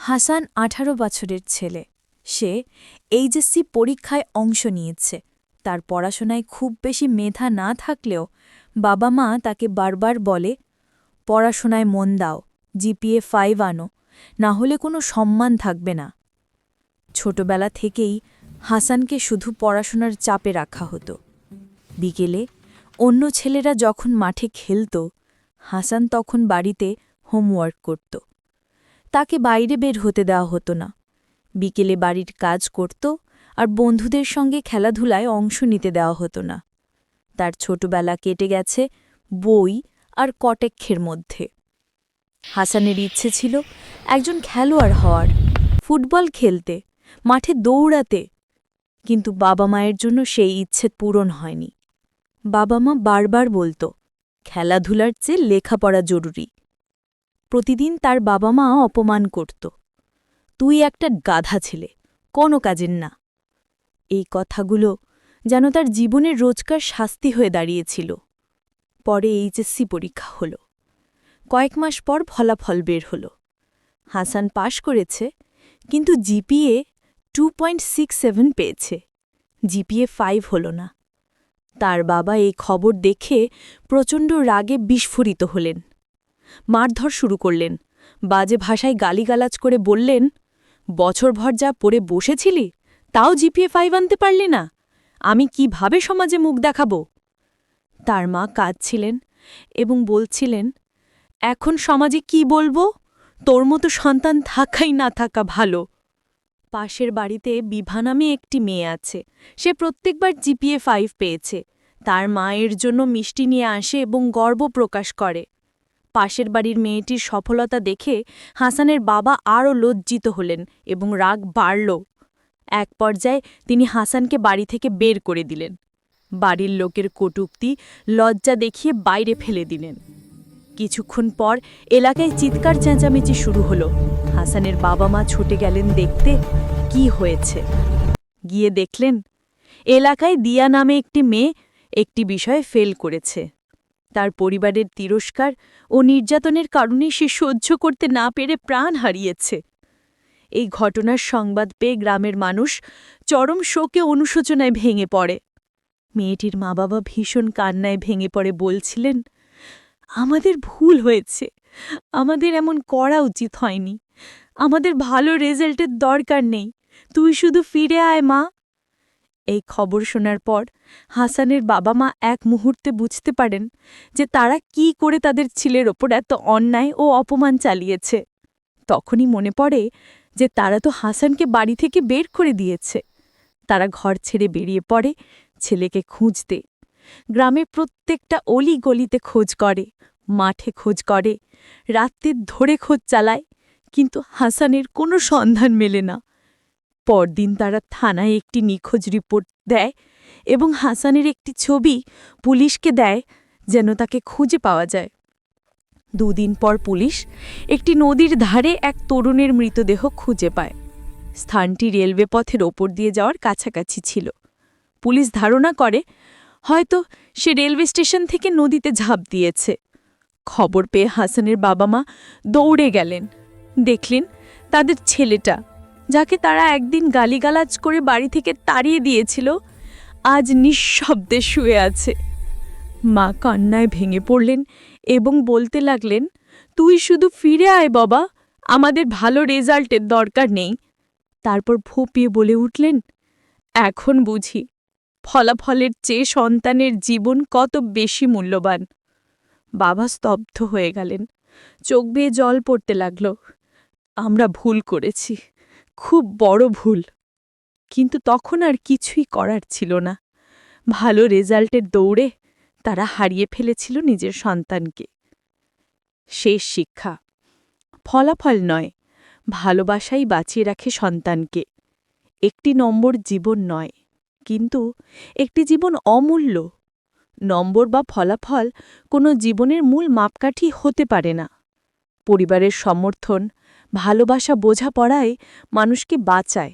হাসান ১৮ বছরের ছেলে। সে এইচএসসি পরীক্ষায় অংশ নিয়েছে। তার পড়াশোনায় খুব বেশি মেধা না থাকলেও বাবা মা তাকে বারবার বলে, পড়াশোনায় মন দাও, জিপিএ 5 আনো, না হলে কোনো সম্মান থাকবে না। ছোটবেলা থেকেই হাসানকে শুধু পড়াশোনার চাপে রাখা হতো। বিকেলে অন্য ছেলেরা যখন মাঠে খেলত, হাসান তখন বাড়িতে হোমওয়ার্ক করত। তাকে বাইরে বের হতে দেওয়া হতো না। বিকেলে বাড়ির কাজ করত আর বন্ধুদের সঙ্গে খেলাধুলায় অংশ নিতে দেওয়া হতো না। তার ছোটবেলা কেটে গেছে বই আর কটেক্ষের মধ্যে। হাসানের ইচ্ছে ছিল একজন খেলোয়াড় হওয়ার, ফুটবল খেলতে, মাঠে দৌড়াতে, কিন্তু বাবা মায়ের জন্য সেই ইচ্ছে পূরণ হয়নি। বাবা মা বারবার বলত, খেলাধুলার চেয়ে লেখাপড়া জরুরি। প্রতিদিন তার বাবা মা অপমান করত, তুই একটা গাধা ছেলে, কোনো কাজের না। এই কথাগুলো যেন তার জীবনের রোজকার শাস্তি হয়ে দাঁড়িয়েছিল। পরে এইচএসসি পরীক্ষা হল। কয়েক মাস পর ফলাফল বের হল। হাসান পাশ করেছে, কিন্তু জিপিএ 2.67 পেয়েছে। জিপিএ 5 হল না। তার বাবা এই খবর দেখে প্রচণ্ড রাগে বিস্ফোরিত হলেন। মারধর শুরু করলেন, বাজে ভাষায় গালিগালাজ করে বললেন, বছরভর যা পড়ে বসেছিলি, তাও জিপিএ 5 আনতে পারলি না, আমি কিভাবে সমাজে মুখ দেখাব? তার মা কাঁদছিলেন এবং বলছিলেন, এখন সমাজে কি বলবো? তোর মতো সন্তান থাকাই না থাকা ভালো। পাশের বাড়িতে বিভা নামে একটি মেয়ে আছে। সে প্রত্যেকবার জিপিএ 5 পেয়েছে। তার মায়ের জন্য মিষ্টি নিয়ে আসে এবং গর্ব প্রকাশ করে। পাশের বাড়ির মেয়েটির সফলতা দেখে হাসানের বাবা আরও লজ্জিত হলেন এবং রাগ বাড়ল। এক পর্যায়ে তিনি হাসানকে বাড়ি থেকে বের করে দিলেন। বাড়ির লোকের কটূক্তি, লজ্জা দেখিয়ে বাইরে ফেলে দিলেন। কিছুক্ষণ পর এলাকায় চিৎকার চেঁচামেচি শুরু হলো। হাসানের বাবা মা ছুটে গেলেন দেখতে কি হয়েছে। গিয়ে দেখলেন, এলাকায় দিয়া নামে একটি মেয়ে একটি বিষয়ে ফেল করেছে। তার পরিবারের তিরস্কার ও নির্যাতনের কারণে সে সহ্য করতে না পেরে প্রাণ হারিয়েছে। এই ঘটনার সংবাদ পেয়ে গ্রামের মানুষ চরম শোকে অনুশোচনায় ভেঙে পড়ে। মেয়েটির মা বাবা ভীষণ কান্নায় ভেঙে পড়ে বলছিলেন, আমাদের ভুল হয়েছে, আমাদের এমন করা উচিত হয়নি, আমাদের ভালো রেজাল্টের দরকার নেই, তুই শুধু ফিরে আয় মা। এই খবর শোনার পর হাসানের বাবা মা এক মুহূর্তে বুঝতে পারেন যে তারা কি করে তাদের ছেলের ওপর এত অন্যায় ও অপমান চালিয়েছে। তখনই মনে পড়ে যে তারা তো হাসানকে বাড়ি থেকে বের করে দিয়েছে। তারা ঘর ছেড়ে বেরিয়ে পড়ে ছেলেকে খুঁজতে। গ্রামের প্রত্যেকটা অলি গলিতে খোঁজ করে, মাঠে খোঁজ করে, রাত্রি ধরে খোঁজ চালায়, কিন্তু হাসানের কোনো সন্ধান মেলে না। পরদিন তারা থানায় একটি নিখোঁজ রিপোর্ট দেয় এবং হাসানের একটি ছবি পুলিশকে দেয় যেন তাকে খুঁজে পাওয়া যায়। 2 দিন পর পুলিশ একটি নদীর ধারে এক তরুণের মৃতদেহ খুঁজে পায়। স্থানটি রেলওয়ে পথের ওপর দিয়ে যাওয়ার কাছাকাছি ছিল। পুলিশ ধারণা করে হয়তো সে রেলওয়ে স্টেশন থেকে নদীতে ঝাঁপ দিয়েছে। খবর পেয়ে হাসানের বাবা মা দৌড়ে গেলেন। দেখলেন তাদের ছেলেটা, যাকে তারা একদিন গালিগালাজ করে বাড়ি থেকে তাড়িয়ে দিয়েছিল, আজ নিঃশব্দে শুয়ে আছে। মা কান্নায় ভেঙে পড়লেন এবং বলতে লাগলেন, তুই শুধু ফিরে আয় বাবা, আমাদের ভালো রেজাল্টের দরকার নেই। তারপর ফুঁপিয়ে বলে উঠলেন, এখন বুঝি ফলাফলের চেয়ে সন্তানের জীবন কত বেশি মূল্যবান। বাবা স্তব্ধ হয়ে গেলেন, চোখ বেয়ে জল পড়তে লাগল। আমরা ভুল করেছি, খুব বড় ভুল। কিন্তু তখন আর কিছুই করার ছিল না। ভালো রেজাল্টের দৌড়ে তারা হারিয়ে ফেলেছিল নিজের সন্তানকে। শেষ শিক্ষা, ফলাফল নয়, ভালোবাসাই বাঁচিয়ে রাখে সন্তানকে। একটি নম্বর জীবন নয়, কিন্তু একটি জীবন অমূল্য। নম্বর বা ফলাফল কোনো জীবনের মূল মাপকাঠি হতে পারে না। পরিবারের সমর্থন, ভালোবাসা, বোঝাপড়ায় মানুষকে বাঁচায়।